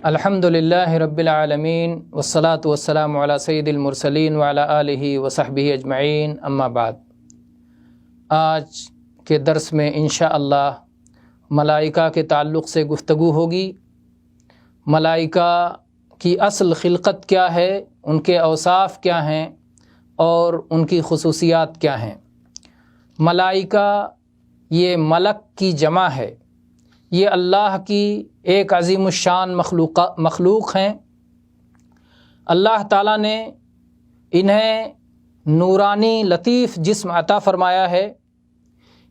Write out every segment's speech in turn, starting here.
الحمدللہ رب العالمین والصلاة والسلام علی سید المرسلین وعلی آلہ وصحبہ اجمعین، اما بعد۔ آج کے درس میں انشاءاللہ ملائکہ کے تعلق سے گفتگو ہوگی۔ ملائکہ کی اصل خلقت کیا ہے، ان کے اوصاف کیا ہیں اور ان کی خصوصیات کیا ہیں۔ ملائکہ یہ ملک کی جمع ہے، یہ اللہ کی ایک عظیم الشان مخلوق ہیں۔ اللہ تعالیٰ نے انہیں نورانی لطیف جسم عطا فرمایا ہے،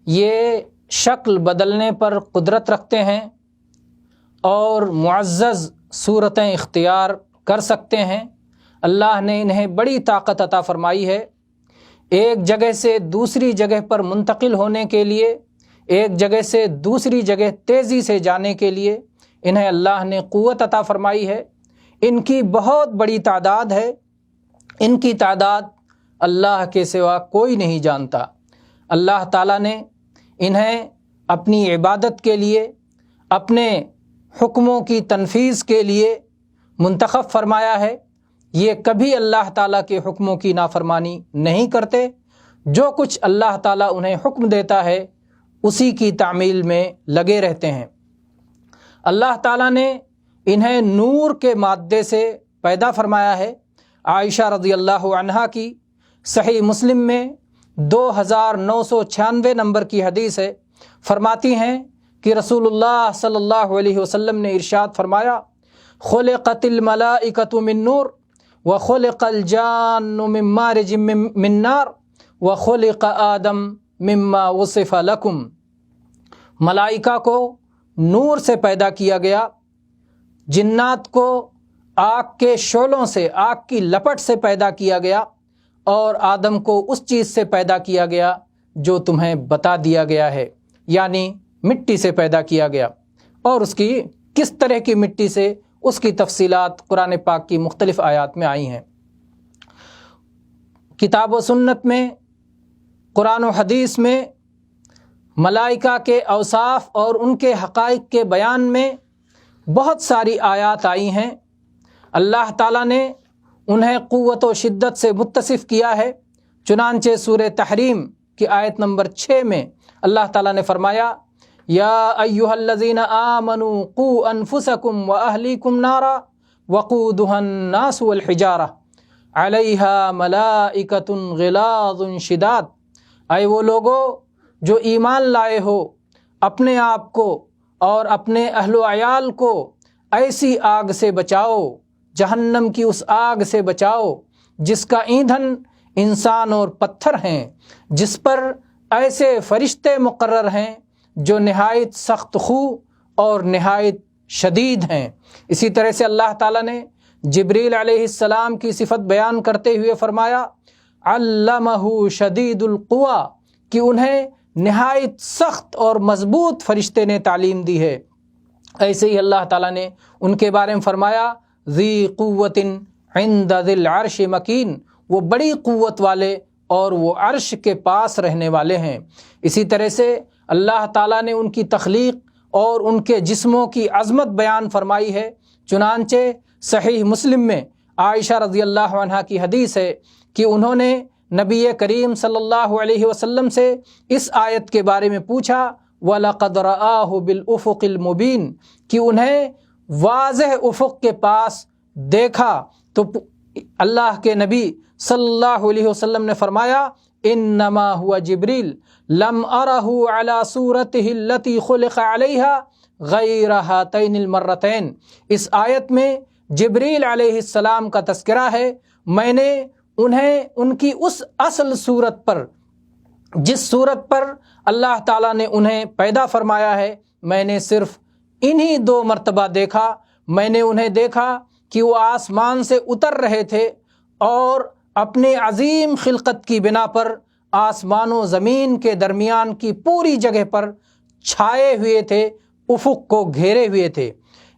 یہ شکل بدلنے پر قدرت رکھتے ہیں اور معزز صورتیں اختیار کر سکتے ہیں۔ اللہ نے انہیں بڑی طاقت عطا فرمائی ہے، ایک جگہ سے دوسری جگہ پر منتقل ہونے کے لیے، ایک جگہ سے دوسری جگہ تیزی سے جانے کے لیے انہیں اللہ نے قوت عطا فرمائی ہے۔ ان کی بہت بڑی تعداد ہے، ان کی تعداد اللہ کے سوا کوئی نہیں جانتا۔ اللہ تعالیٰ نے انہیں اپنی عبادت کے لیے، اپنے حکموں کی تنفیذ کے لیے منتخب فرمایا ہے۔ یہ کبھی اللہ تعالیٰ کے حکموں کی نافرمانی نہیں کرتے، جو کچھ اللہ تعالیٰ انہیں حکم دیتا ہے اسی کی تعمیل میں لگے رہتے ہیں۔ اللہ تعالیٰ نے انہیں نور کے مادے سے پیدا فرمایا ہے۔ عائشہ رضی اللہ عنہا کی صحیح مسلم میں 2996 نمبر کی حدیث ہے، فرماتی ہیں کہ رسول اللہ صلی اللہ علیہ وسلم نے ارشاد فرمایا، خلقت الملائکۃ من نور وخلق الجان من مارج من نار وخلق آدم مما وصف لکم۔ ملائکہ کو نور سے پیدا کیا گیا، جنات کو آگ کے شعلوں سے، آگ کی لپٹ سے پیدا کیا گیا، اور آدم کو اس چیز سے پیدا کیا گیا جو تمہیں بتا دیا گیا ہے، یعنی مٹی سے پیدا کیا گیا۔ اور اس کی کس طرح کی مٹی سے، اس کی تفصیلات قرآن پاک کی مختلف آیات میں آئی ہیں۔ کتاب و سنت میں، قرآن و حدیث میں ملائکہ کے اوصاف اور ان کے حقائق کے بیان میں بہت ساری آیات آئی ہیں۔ اللہ تعالیٰ نے انہیں قوت و شدت سے متصف کیا ہے، چنانچہ سورہ تحریم کی آیت نمبر 6 میں اللہ تعالیٰ نے فرمایا، یا ایھا الذین آمنوا قوا انفسکم واہلیکم نارا وقودھا الناس والحجارہ علیہا ملائکۃ غلاظ شداد۔ اے وہ لوگو جو ایمان لائے ہو، اپنے آپ کو اور اپنے اہل و عیال کو ایسی آگ سے بچاؤ، جہنم کی اس آگ سے بچاؤ جس کا ایندھن انسان اور پتھر ہیں، جس پر ایسے فرشتے مقرر ہیں جو نہایت سخت خو اور نہایت شدید ہیں۔ اسی طرح سے اللہ تعالیٰ نے جبریل علیہ السلام کی صفت بیان کرتے ہوئے فرمایا، علمہ شدید القویٰ، کہ انہیں نہایت سخت اور مضبوط فرشتے نے تعلیم دی ہے۔ ایسے ہی اللہ تعالیٰ نے ان کے بارے میں فرمایا، ذی قوت عند ذی العرش مکین، وہ بڑی قوت والے اور وہ عرش کے پاس رہنے والے ہیں۔ اسی طرح سے اللہ تعالیٰ نے ان کی تخلیق اور ان کے جسموں کی عظمت بیان فرمائی ہے، چنانچہ صحیح مسلم میں عائشہ رضی اللہ عنہا کی حدیث ہے کہ انہوں نے نبی کریم صلی اللہ علیہ وسلم سے اس آیت کے بارے میں پوچھا، وَلَقَدْ رَآهُ بِالْأُفُقِ الْمُبِينِ، کہ انہیں واضح افق کے پاس دیکھا، تو اللہ کے نبی صلی اللہ علیہ وسلم نے فرمایا، انما هو جبریل لم ارہ علی صورتہ التی خلق علیہا غیر ہاتین المرتین۔ اس آیت میں جبریل علیہ السلام کا تذکرہ ہے، میں نے انہیں ان کی اس اصل صورت پر، جس صورت پر اللہ تعالیٰ نے انہیں پیدا فرمایا ہے، میں نے صرف انہی 2 مرتبہ دیکھا۔ میں نے انہیں دیکھا کہ وہ آسمان سے اتر رہے تھے اور اپنے عظیم خلقت کی بنا پر آسمان و زمین کے درمیان کی پوری جگہ پر چھائے ہوئے تھے، افق کو گھیرے ہوئے تھے۔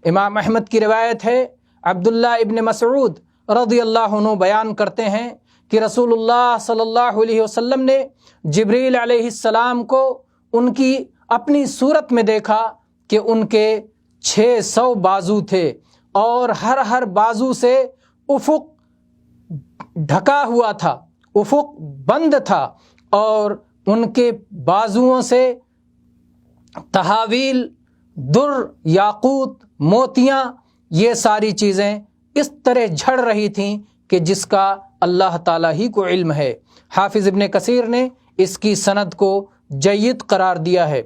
امام احمد کی روایت ہے، عبداللہ ابن مسعود رضی اللہ عنہ بیان کرتے ہیں کہ رسول اللہ صلی اللہ علیہ وسلم نے جبریل علیہ السلام کو ان کی اپنی صورت میں دیکھا کہ ان کے 600 بازو تھے اور ہر بازو سے افق ڈھکا ہوا تھا، افق بند تھا، اور ان کے بازوؤں سے تحاویل، در، یاقوت، موتیاں، یہ ساری چیزیں اس طرح جھڑ رہی تھیں کہ جس کا اللہ تعالیٰ ہی کو علم ہے۔ حافظ ابن کثیر نے اس کی سند کو جید قرار دیا ہے۔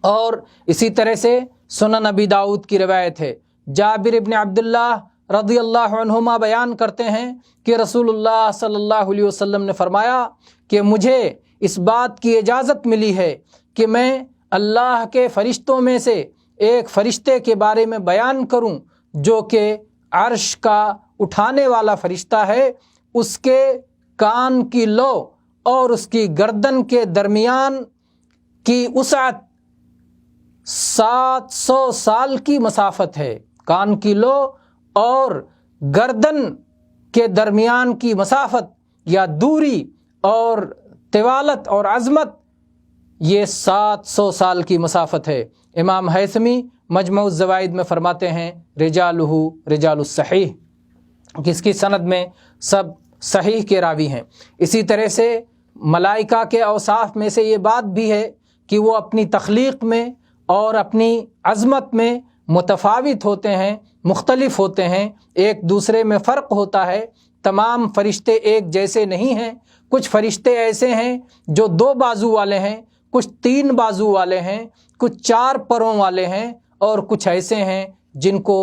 اور اسی طرح سے سنن ابی داؤد کی روایت ہے، جابر ابن عبداللہ رضی اللہ عنہما بیان کرتے ہیں کہ رسول اللہ صلی اللہ علیہ وسلم نے فرمایا کہ مجھے اس بات کی اجازت ملی ہے کہ میں اللہ کے فرشتوں میں سے ایک فرشتے کے بارے میں بیان کروں جو کہ عرش کا اٹھانے والا فرشتہ ہے، اس کے کان کی لو اور اس کی گردن کے درمیان کی وسعت 700 سال کی مسافت ہے۔ کان کی لو اور گردن کے درمیان کی مسافت یا دوری اور طوالت اور عظمت، یہ 700 سال کی مسافت ہے۔ امام حیثمی مجمع الزوائد میں فرماتے ہیں رجالہ رجال الصحیح، جس کی سند میں سب صحیح کے راوی ہیں۔ اسی طرح سے ملائکہ کے اوصاف میں سے یہ بات بھی ہے کہ وہ اپنی تخلیق میں اور اپنی عظمت میں متفاوت ہوتے ہیں، مختلف ہوتے ہیں، ایک دوسرے میں فرق ہوتا ہے۔ تمام فرشتے ایک جیسے نہیں ہیں، کچھ فرشتے ایسے ہیں جو 2 بازو والے ہیں، کچھ 3 بازو والے ہیں، کچھ 4 پروں والے ہیں، اور کچھ ایسے ہیں جن کو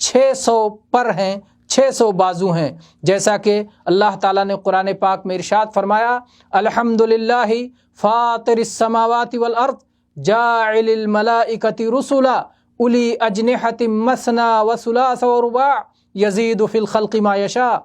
600 پر ہیں، 600 بازو ہیں، جیسا کہ اللہ تعالیٰ نے قرآن پاک میں ارشاد فرمایا، الحمدللہ فاطر السماوات والارض جاعل الملائکۃ رسلا اولی اجنحۃ مثنی وثلاث ورباع یزید فی الخلق ما یشاء۔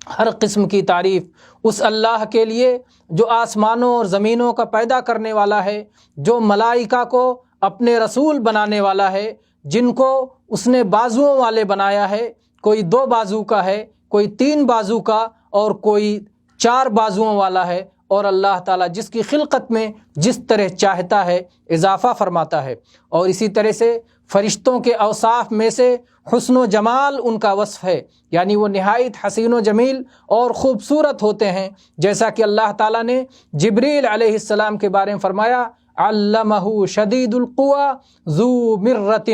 ہر قسم کی تعریف اس اللہ کے لیے جو آسمانوں اور زمینوں کا پیدا کرنے والا ہے، جو ملائکہ کو اپنے رسول بنانے والا ہے، جن کو اس نے بازوؤں والے بنایا ہے، کوئی 2 بازو کا ہے، کوئی 3 بازو کا، اور کوئی 4 بازوؤں والا ہے، اور اللہ تعالیٰ جس کی خلقت میں جس طرح چاہتا ہے اضافہ فرماتا ہے۔ اور اسی طرح سے فرشتوں کے اوصاف میں سے حسن و جمال ان کا وصف ہے، یعنی وہ نہایت حسین و جمیل اور خوبصورت ہوتے ہیں، جیسا کہ اللہ تعالیٰ نے جبریل علیہ السلام کے بارے میں فرمایا، علمہ شدید القویٰ ذو مرۃ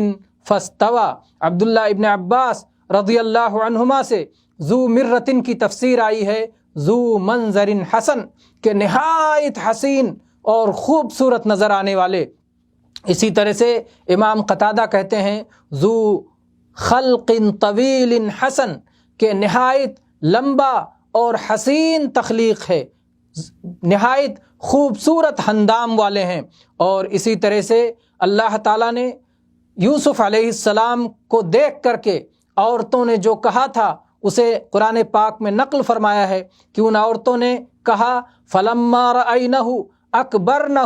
فاستویٰ۔ عبداللہ ابن عباس رضی اللہ عنہما سے ذو مرۃ کی تفسیر آئی ہے ذو منظر حسن، کہ نہایت حسین اور خوبصورت نظر آنے والے۔ اسی طرح سے امام قتادہ کہتے ہیں ذو خلق طویل حسن، کہ نہایت لمبا اور حسین تخلیق ہے، نہایت خوبصورت اندام والے ہیں۔ اور اسی طرح سے اللہ تعالیٰ نے یوسف علیہ السلام کو دیکھ کر کے عورتوں نے جو کہا تھا اسے قرآن پاک میں نقل فرمایا ہے کہ ان عورتوں نے کہا فلما رأینہ اکبرنہ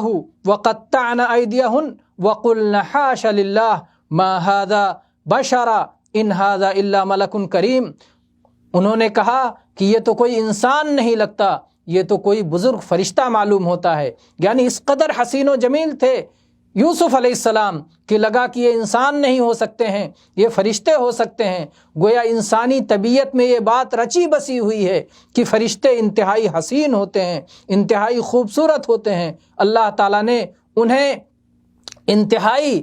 وقطعن ایدیہن وقلن حاش للہ ما ھذا بشرا ان ھذا الا ملک کریم۔ انہوں نے کہا کہ یہ تو کوئی انسان نہیں لگتا، یہ تو کوئی بزرگ فرشتہ معلوم ہوتا ہے، یعنی اس قدر حسین و جمیل تھے یوسف علیہ السلام کہ لگا کہ یہ انسان نہیں ہو سکتے ہیں، یہ فرشتے ہو سکتے ہیں۔ گویا انسانی طبیعت میں یہ بات رچی بسی ہوئی ہے کہ فرشتے انتہائی حسین ہوتے ہیں، انتہائی خوبصورت ہوتے ہیں۔ اللہ تعالیٰ نے انہیں انتہائی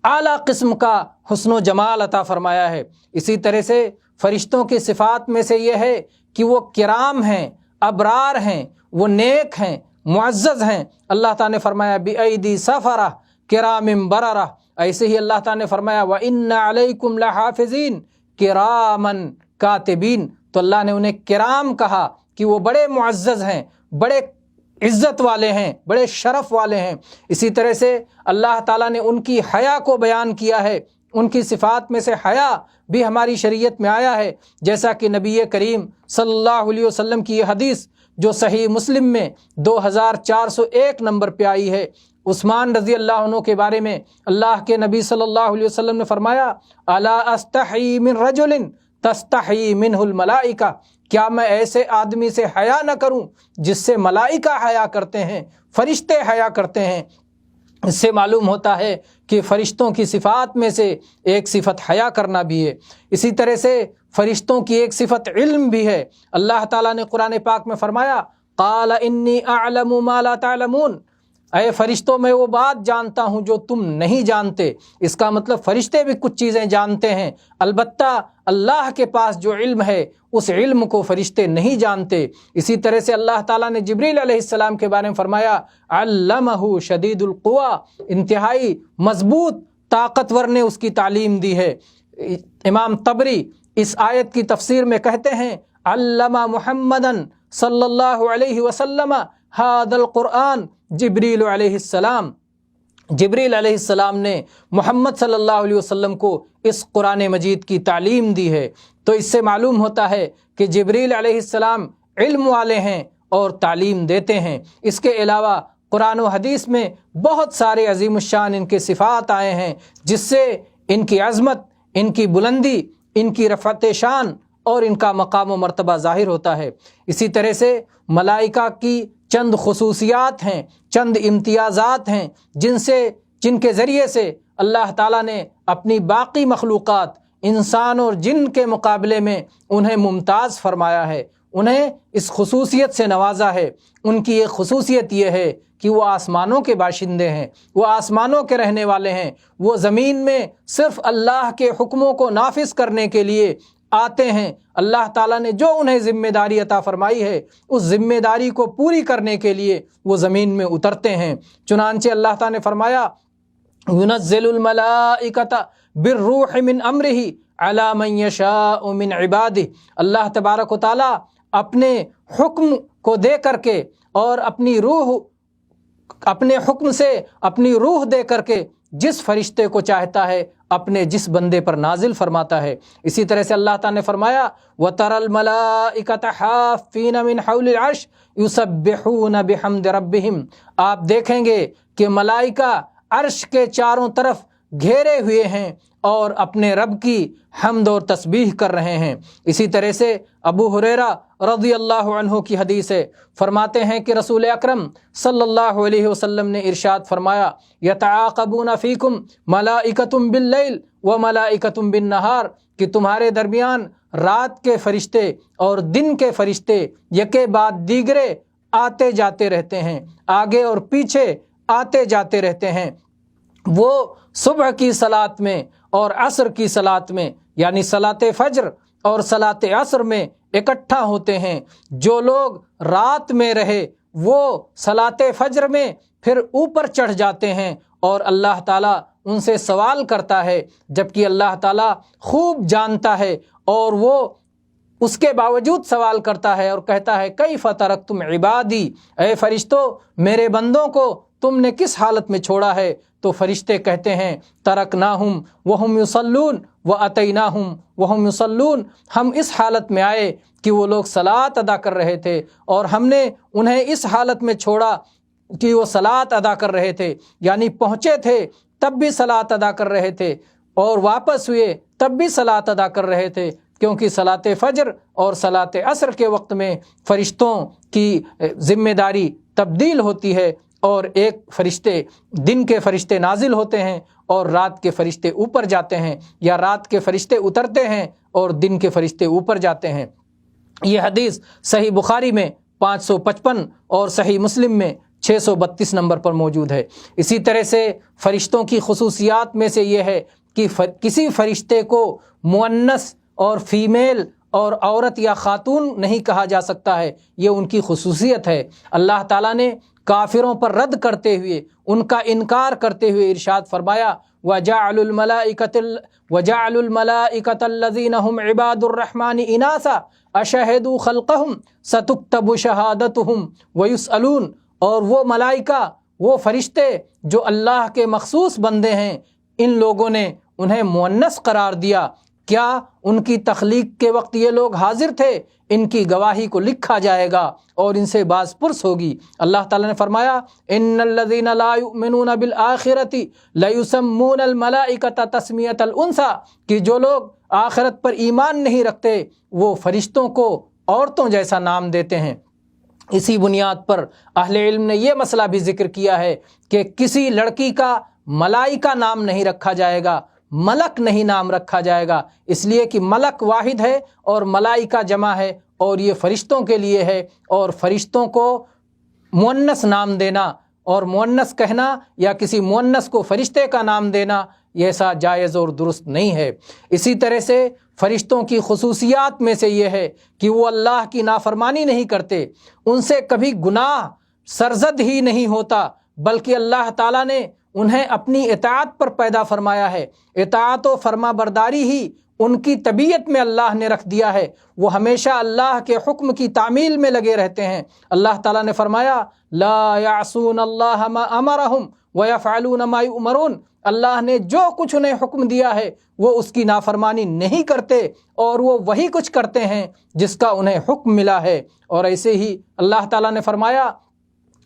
اعلیٰ قسم کا حسن و جمال عطا فرمایا ہے۔ اسی طرح سے فرشتوں کی صفات میں سے یہ ہے کہ وہ کرام ہیں، ابرار ہیں، وہ نیک ہیں، معزز ہیں۔ اللہ تعالیٰ نے فرمایا بِأَيْدِي سَفَرَةٍ كِرَامٍ بَرَرَةٍ، ایسے ہی اللہ تعالیٰ نے فرمایا وَإِنَّ عَلَيْكُمْ لَحَافِظِينَ كِرَامًا كَاتِبِينَ، تو اللہ نے انہیں کرام کہا کہ وہ بڑے معزز ہیں، بڑے عزت والے ہیں، بڑے شرف والے ہیں۔ اسی طرح سے اللہ تعالیٰ نے ان کی حیا کو بیان کیا ہے، ان کی صفات میں سے حیا بھی ہماری شریعت میں آیا ہے، جیسا کہ نبی کریم صلی اللہ علیہ وسلم کی یہ حدیث جو صحیح مسلم میں 2401 نمبر پہ آئی ہے، عثمان رضی اللہ عنہ کے بارے میں اللہ کے نبی صلی اللہ علیہ وسلم نے فرمایا الا استحی من رجل تستحی منہ الملائکہ، کیا میں ایسے آدمی سے حیا نہ کروں جس سے ملائکہ حیا کرتے ہیں، فرشتے حیا کرتے ہیں۔ اس سے معلوم ہوتا ہے کہ فرشتوں کی صفات میں سے ایک صفت حیا کرنا بھی ہے۔ اسی طرح سے فرشتوں کی ایک صفت علم بھی ہے۔ اللہ تعالیٰ نے قرآن پاک میں فرمایا قال انی اعلم ما لا تعلمون، اے فرشتوں میں وہ بات جانتا ہوں جو تم نہیں جانتے۔ اس کا مطلب فرشتے بھی کچھ چیزیں جانتے ہیں، البتہ اللہ کے پاس جو علم ہے اس علم کو فرشتے نہیں جانتے۔ اسی طرح سے اللہ تعالیٰ نے جبریل علیہ السلام کے بارے میں فرمایا علمہ شدید القویٰ، انتہائی مضبوط طاقتور نے اس کی تعلیم دی ہے۔ امام طبری اس آیت کی تفسیر میں کہتے ہیں علمہ محمدً صلی اللہ علیہ وسلم ھذا القرآن جبریل علیہ السلام، جبریل علیہ السلام نے محمد صلی اللہ علیہ وسلم کو اس قرآن مجید کی تعلیم دی ہے۔ تو اس سے معلوم ہوتا ہے کہ جبریل علیہ السلام علم والے ہیں اور تعلیم دیتے ہیں۔ اس کے علاوہ قرآن و حدیث میں بہت سارے عظیم الشان ان کے صفات آئے ہیں، جس سے ان کی عظمت، ان کی بلندی، ان کی رفعت شان اور ان کا مقام و مرتبہ ظاہر ہوتا ہے۔ اسی طرح سے ملائکہ کی چند خصوصیات ہیں، چند امتیازات ہیں جن کے ذریعے سے اللہ تعالیٰ نے اپنی باقی مخلوقات انسان اور جن کے مقابلے میں انہیں ممتاز فرمایا ہے، انہیں اس خصوصیت سے نوازا ہے۔ ان کی ایک خصوصیت یہ ہے کہ وہ آسمانوں کے باشندے ہیں، وہ آسمانوں کے رہنے والے ہیں، وہ زمین میں صرف اللہ کے حکموں کو نافذ کرنے کے لیے آتے ہیں۔ اللہ تعالیٰ نے جو انہیں ذمہ داری عطا فرمائی ہے اس ذمہ داری کو پوری کرنے کے لیے وہ زمین میں اترتے ہیں۔ چنانچہ اللہ تعالیٰ نے فرمایا ينزل الملائکۃ بالروح من امرہ علی من یشاء من عبادہ، اللہ تبارک و تعالیٰ اپنے حکم کو دے کر کے اور اپنے حکم سے اپنی روح دے کر کے جس فرشتے کو چاہتا ہے اپنے جس بندے پر نازل فرماتا ہے۔ اسی طرح سے اللہ تعالیٰ نے فرمایا وَتَرَى الْمَلَائِكَةَ حَافِّينَ مِنْ حَوْلِ الْعَرْشِ يُسَبِّحُونَ بِحَمْدِ رَبِّهِمْ، آپ دیکھیں گے کہ ملائکہ عرش کے چاروں طرف گھیرے ہوئے ہیں اور اپنے رب کی حمد اور تسبیح کر رہے ہیں۔ اسی طرح سے ابو ہریرہ رضی اللہ عنہ کی حدیث ہے، فرماتے ہیں کہ رسول اکرم صلی اللہ علیہ وسلم نے ارشاد فرمایا یتعاقبون فیکم ملائکۃ باللیل وملائکۃ بالنہار، کہ تمہارے درمیان رات کے فرشتے اور دن کے فرشتے یکے بعد دیگرے آتے جاتے رہتے ہیں، آگے اور پیچھے آتے جاتے رہتے ہیں۔ وہ صبح کی صلاۃ میں اور عصر کی صلاۃ میں، یعنی صلاۃ فجر اور صلاۃ عصر میں اکٹھا ہوتے ہیں۔ جو لوگ رات میں رہے وہ صلاۃ فجر میں پھر اوپر چڑھ جاتے ہیں اور اللہ تعالیٰ ان سے سوال کرتا ہے، جبکہ اللہ تعالیٰ خوب جانتا ہے اور وہ اس کے باوجود سوال کرتا ہے اور کہتا ہے کیف ترکتم عبادی، اے فرشتوں میرے بندوں کو تم نے کس حالت میں چھوڑا ہے؟ تو فرشتے کہتے ہیں ترکناہم وہم یصلون واتیناہم وہم یصلون، ہم اس حالت میں آئے کہ وہ لوگ صلاۃ ادا کر رہے تھے اور ہم نے انہیں اس حالت میں چھوڑا کہ وہ صلاۃ ادا کر رہے تھے، یعنی پہنچے تھے تب بھی صلاۃ ادا کر رہے تھے اور واپس ہوئے تب بھی صلاۃ ادا کر رہے تھے، کیونکہ صلاۃ فجر اور صلاۃ عصر کے وقت میں فرشتوں کی ذمہ داری تبدیل ہوتی ہے، اور ایک فرشتے دن کے فرشتے نازل ہوتے ہیں اور رات کے فرشتے اوپر جاتے ہیں، یا رات کے فرشتے اترتے ہیں اور دن کے فرشتے اوپر جاتے ہیں۔ یہ حدیث صحیح بخاری میں 555 اور صحیح مسلم میں 632 نمبر پر موجود ہے۔ اسی طرح سے فرشتوں کی خصوصیات میں سے یہ ہے کہ کسی فرشتے کو مؤنث اور فیمیل اور عورت یا خاتون نہیں کہا جا سکتا ہے، یہ ان کی خصوصیت ہے۔ اللہ تعالیٰ نے کافروں پر رد کرتے ہوئے، ان کا انکار کرتے ہوئے ارشاد فرمایا وَجَعَلُوا الْمَلَائِكَةَ الَّذِينَ هُمْ عِبَادُ الرَّحْمَنِ إِنَاثًا أَشَهِدُوا خَلْقَهُمْ سَتُكْتَبُ شَهَادَتُهُمْ وَيُسْأَلُونَ، اور وہ ملائکہ، وہ فرشتے جو اللہ کے مخصوص بندے ہیں، ان لوگوں نے انہیں مؤنث قرار دیا، کیا ان کی تخلیق کے وقت یہ لوگ حاضر تھے؟ ان کی گواہی کو لکھا جائے گا اور ان سے باز پرس ہوگی۔ اللہ تعالیٰ نے فرمایا ان الذین لا یؤمنون بالآخرۃ لیسمون الملائکۃ تسمیۃ الانثی، کہ جو لوگ آخرت پر ایمان نہیں رکھتے وہ فرشتوں کو عورتوں جیسا نام دیتے ہیں۔ اسی بنیاد پر اہل علم نے یہ مسئلہ بھی ذکر کیا ہے کہ کسی لڑکی کا ملائکہ نام نہیں رکھا جائے گا، ملک نہیں نام رکھا جائے گا، اس لیے کہ ملک واحد ہے اور ملائکہ جمع ہے، اور یہ فرشتوں کے لیے ہے، اور فرشتوں کو مؤنث نام دینا اور مؤنث کہنا یا کسی مؤنث کو فرشتے کا نام دینا یہ ایسا جائز اور درست نہیں ہے۔ اسی طرح سے فرشتوں کی خصوصیات میں سے یہ ہے کہ وہ اللہ کی نافرمانی نہیں کرتے، ان سے کبھی گناہ سرزد ہی نہیں ہوتا، بلکہ اللہ تعالیٰ نے انہیں اپنی اطاعت پر پیدا فرمایا ہے۔ اطاعت و فرما برداری ہی ان کی طبیعت میں اللہ نے رکھ دیا ہے، وہ ہمیشہ اللہ کے حکم کی تعمیل میں لگے رہتے ہیں۔ اللہ تعالیٰ نے فرمایا لا یعصون اللہ ما امرہم ویفعلون ما یؤمرون، اللہ نے جو کچھ انہیں حکم دیا ہے وہ اس کی نافرمانی نہیں کرتے، اور وہ وہی کچھ کرتے ہیں جس کا انہیں حکم ملا ہے۔ اور ایسے ہی اللہ تعالیٰ نے فرمایا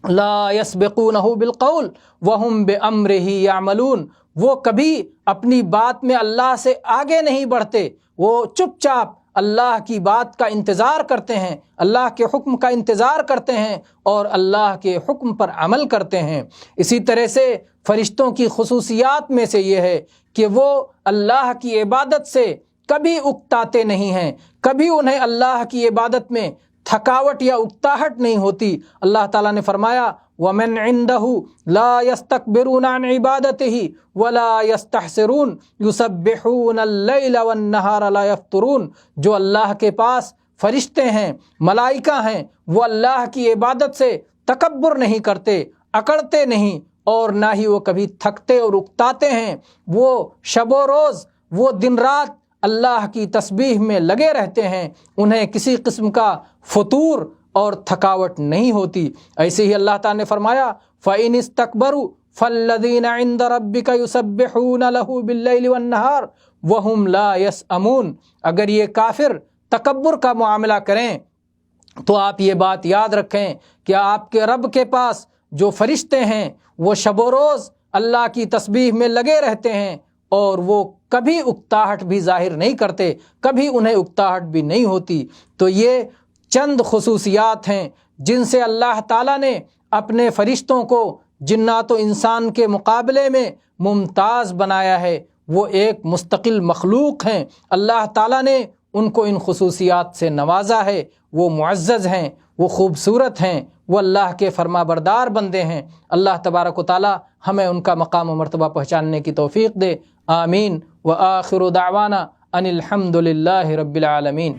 لا یسبقونہ بالقول وہم بامرہ یعملون، وہ کبھی اپنی بات میں اللہ سے آگے نہیں بڑھتے، وہ چپ چاپ اللہ کی بات کا انتظار کرتے ہیں، اللہ کے حکم کا انتظار کرتے ہیں اور اللہ کے حکم پر عمل کرتے ہیں۔ اسی طرح سے فرشتوں کی خصوصیات میں سے یہ ہے کہ وہ اللہ کی عبادت سے کبھی اکتاتے نہیں ہیں، کبھی انہیں اللہ کی عبادت میں تھکاوٹ یا اکتاہٹ نہیں ہوتی۔ اللہ تعالیٰ نے فرمایا وَمَنْ عِنْدَهُ لَا يَسْتَكْبِرُونَ عَنْ عِبَادَتِهِ وَلَا يَسْتَحْسِرُونَ يُسَبِّحُونَ اللَّيْلَ وَالنَّهَارَ لَا يَفْتُرُونَ، جو اللہ کے پاس فرشتے ہیں، ملائکہ ہیں، وہ اللہ کی عبادت سے تکبر نہیں کرتے، اکڑتے نہیں، اور نہ ہی وہ کبھی تھکتے اور اکتاتے ہیں۔ وہ شب و روز، وہ دن رات اللہ کی تسبیح میں لگے رہتے ہیں، انہیں کسی قسم کا فتور اور تھکاوٹ نہیں ہوتی۔ ایسے ہی اللہ تعالیٰ نے فرمایا فَإِنِ اسْتَكْبَرُوا فَالَّذِينَ عِنْدَ رَبِّكَ يُسَبِّحُونَ لَهُ بِاللَّيْلِ وَالنَّهَارِ وَهُمْ لَا يَسْأَمُونَ، اگر یہ کافر تکبر کا معاملہ کریں تو آپ یہ بات یاد رکھیں کہ آپ کے رب کے پاس جو فرشتے ہیں وہ شب و روز اللہ کی تسبیح میں لگے رہتے ہیں، اور وہ کبھی اکتاہٹ بھی ظاہر نہیں کرتے، کبھی انہیں اکتاہٹ بھی نہیں ہوتی۔ تو یہ چند خصوصیات ہیں جن سے اللہ تعالیٰ نے اپنے فرشتوں کو جنات و انسان کے مقابلے میں ممتاز بنایا ہے، وہ ایک مستقل مخلوق ہیں، اللہ تعالیٰ نے ان کو ان خصوصیات سے نوازا ہے، وہ معزز ہیں، وہ خوبصورت ہیں، وہ اللہ کے فرما بردار بندے ہیں۔ اللہ تبارک و تعالیٰ ہمیں ان کا مقام و مرتبہ پہچاننے کی توفیق دے، آمین۔ وآخر دعوانا ان الحمد للہ رب العالمین۔